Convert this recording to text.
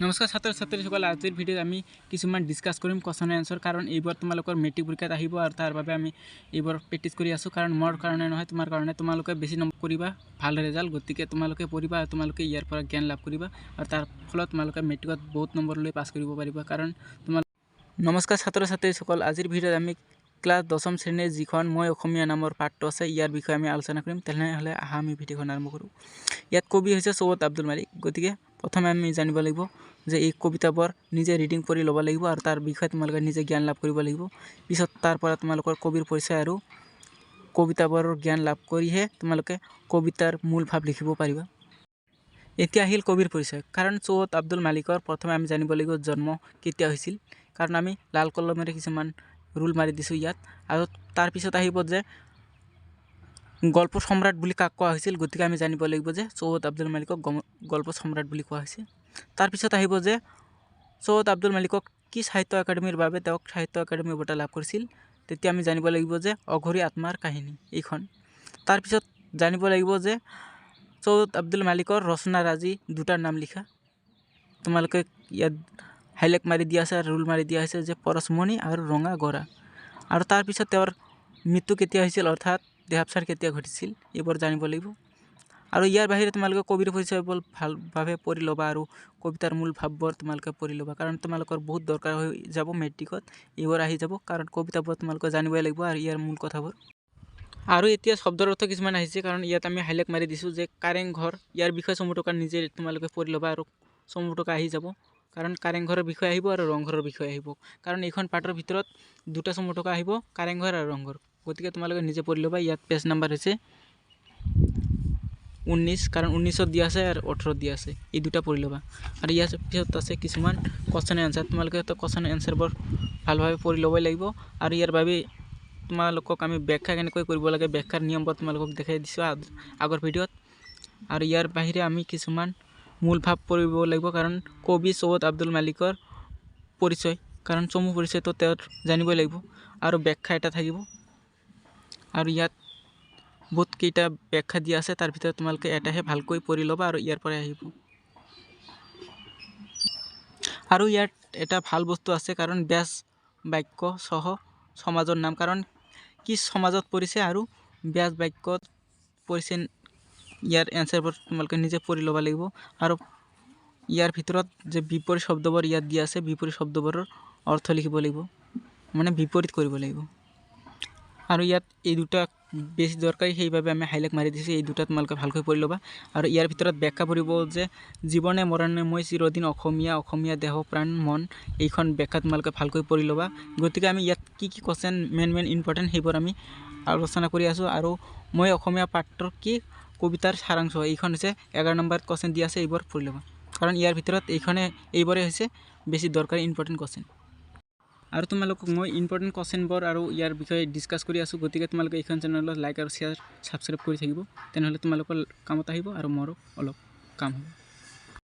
नमस्कार छात्र छात्री सकल आजिर भिडिओत आमी किछुमान डिस्कास करिम क्वेश्चन एन्सर कारण एबार तुमालोकर मेट्रिक परीक्षा आहिबो आर तार भाबे आमी एबार प्रेक्टिस करि आसु कारण मोर कारणे নহয় तुमार कारणे तुमालोके बेसि नम्बर करिबा ভাল रिजाल्ट गतिके तुमालोके पढिबा तुमालोके यार पर ज्ञान लाभ करिबा आर तार फলত तुमालोके मेट्रिकत बहुत नम्बर লৈ पास करिब पारिबा कारण तुमाल नमस्कार छात्र छात्री सकल आजिर भिडिओत आमी क्लास 10ম শ্ৰেণীৰ যিখন মই অসমীয়া নামৰ পাঠটো আছে ইয়াৰ বিষয়ে আমি আলোচনা কৰিম তেনেহলে আহা আমি ভিডিঅ'খন আৰম্ভ কৰো। ইয়াত কবি হৈছে সৈয়দ আব্দুল মালিক। গতিকে প্ৰথমে আমি জানিব লাগিব যে এই কবিতাবোৰ নিজে ৰিডিং কৰি ল'ব লাগিব আৰু তাৰ বিষয়ে তোমালোকে নিজে জ্ঞান লাভ কৰিব লাগিব। পিছত তাৰ পৰা তোমালোকৰ কবিৰ পৰিচয় আৰু কবিতাবোৰৰ জ্ঞান লাভ কৰিহে তোমালোকে কবিতাৰ মূল ভাৱ লিখিব পাৰিবা। এতিয়া আহিল কবিৰ পৰিচয় কাৰণ সৈয়দ আব্দুল মালিকৰ প্ৰথমে আমি জানিব লাগিব জন্ম কেতিয়া হৈছিল কাৰণ আমি লাল কলমেৰে কিছুমান ৰুল মাৰি দিছো ইয়াত আৰু তাৰ পিছত আহিব যে গল্প সম্ৰাট বুলি কাক কোৱা হৈছিল। গতিকে আমি জানিব লাগিব যে সৈয়দ আব্দুল মালিকক গল্প সম্ৰাট বুলি কোৱা হৈছে। তাৰ পিছত আহিব যে সৈয়দ আব্দুল মালিকক কি সাহিত্য একাডেমীৰ বাবে তেওঁক সাহিত্য একাডেমী বঁটা লাভ কৰিছিল। তেতিয়া আমি জানিব লাগিব যে অঘৰী আত্মাৰ কাহিনী এইখন। তাৰ পিছত জানিব লাগিব যে সৈয়দ আব্দুল মালিকৰ ৰচনাৰাজি দুটাৰ নাম লিখা। তোমালোকে ইয়াত হাইলাইট মাৰি দিয়া আছে আৰু ৰুল মাৰি দিয়া আছে যে পৰশমণি আৰু ৰঙা গৰা আৰু তাৰ পিছত তেওঁৰ মৃত্যু কেতিয়া হৈছিল অৰ্থাৎ দেহাৱসান কেতিয়া ঘটিছিল এইবোৰ জানিব লাগিব। আৰু ইয়াৰ বাহিৰে তোমালোকে কবিৰ পৰিচয়বোৰ ভালভাৱে পঢ়ি ল'বা আৰু কবিতাৰ মূল ভাৱবোৰ তোমালোকে পঢ়ি ল'বা কাৰণ তোমালোকৰ বহুত দৰকাৰ হৈ যাব মেট্ৰিকত এইবোৰ আহি যাব কাৰণ কবিতাবোৰ তোমালোকে জানিবই লাগিব আৰু ইয়াৰ মূল কথাবোৰ। আৰু এতিয়া শব্দৰ অৰ্থ কিছুমান আহিছে কাৰণ ইয়াত আমি হাইলাইট মাৰি দিছোঁ যে কাৰেং ঘৰ ইয়াৰ বিষয়ে চমুটকা নিজে তোমালোকে পঢ়ি ল'বা আৰু চমুটকা আহি যাব কাৰণ কাৰেংঘৰৰ বিষয় আহিব আৰু ৰংঘৰৰ বিষয় আহিব কাৰণ এইখন পাঠৰ ভিতৰত দুটা চমুটকা আহিব কাৰেংঘৰ আৰু ৰংঘৰ। গতিকে তোমালোকে নিজে পঢ়ি ল'বা। ইয়াত পেজ নাম্বাৰ হৈছে 19 কাৰণ 19ত দিয়া আছে আৰু 18ত দিয়া আছে এই দুটা পঢ়ি ল'বা। আৰু ইয়াৰ পিছত আছে কিছুমান কোৱেশ্চন এনসাৰ তোমালোকে তো কোৱেশ্চন এনসাৰবোৰ ভালভাৱে পঢ়ি ল'বই লাগিব আৰু ইয়াৰ বাবে তোমালোকক আমি ব্যাখ্যা কেনেকৈ কৰিব লাগে ব্যাখ্যাৰ নিয়মবোৰ তোমালোকক দেখাই দিছোঁ আগৰ ভিডিঅ'ত। আৰু ইয়াৰ বাহিৰে আমি কিছুমান মূল ভাৱ পঢ়িব লাগিব কাৰণ কবি সৈয়দ আব্দুল মালিকৰ পৰিচয় কাৰণ চমু পৰিচয়টো তেওঁৰ জানিবই লাগিব আৰু ব্যাখ্যা এটা থাকিব আৰু ইয়াত বহুত কেইটা ব্যাখ্যা দিয়া আছে তাৰ ভিতৰত তোমালোকে এটাহে ভালকৈ পঢ়ি ল'বা আৰু ইয়াৰ পৰা আহিব। আৰু ইয়াত এটা ভাল বস্তু আছে কাৰণ ব্যাস বাক্য সহ সমাজৰ নাম কাৰণ কি সমাজত পৰিছে আৰু ব্যাস বাক্যত পৰিছে ইয়াৰ এনসাৰবোৰ তোমালোকে নিজে পঢ়ি ল'ব লাগিব আৰু ইয়াৰ ভিতৰত যে বিপৰীত শব্দবোৰ ইয়াত দিয়া আছে বিপৰীত শব্দবোৰৰ অৰ্থ লিখিব লাগিব মানে বিপৰীত কৰিব লাগিব। আৰু ইয়াত এই দুটা বেছি দৰকাৰী সেইভাবে আমি হাইলাইট মাৰি দিছোঁ এই দুটা তোমালোকে ভালকৈ পঢ়ি ল'বা। আৰু ইয়াৰ ভিতৰত ব্যাখ্যা পঢ়িব যে জীৱনে মৰণে মই চিৰদিন অসমীয়া দেহ প্ৰাণ মন এইখন ব্যাখ্যা তোমালোকে ভালকৈ পঢ়ি ল'বা। গতিকে আমি ইয়াত কি কোৱেশ্চন মেইন ইম্পৰ্টেণ্ট সেইবোৰ আমি আলোচনা কৰি আছোঁ আৰু মই অসমীয়া পাঠৰ কি কবিতাৰ সাৰাংশ এইখন হৈছে 11 নম্বৰ কোৱেশ্চন দিয়া আছে এইবোৰ পঢ়ি ল'বা কাৰণ ইয়াৰ ভিতৰত এইবোৰে হৈছে বেছি দৰকাৰী ইম্পৰ্টেণ্ট কোৱেশ্চন। আৰু তোমালোকক মই ইম্পৰ্টেণ্ট কোৱেশ্চনবোৰ আৰু ইয়াৰ বিষয়ে ডিসকাস কৰি আছোঁ। গতিকে তোমালোকে এইখন চেনেলত লাইক আৰু শ্বেয়াৰ সাবস্ক্ৰাইব কৰি থাকিব তেনেহ'লে তোমালোকৰ কামত আহিব আৰু মোৰো অলপ কাম হ'ব।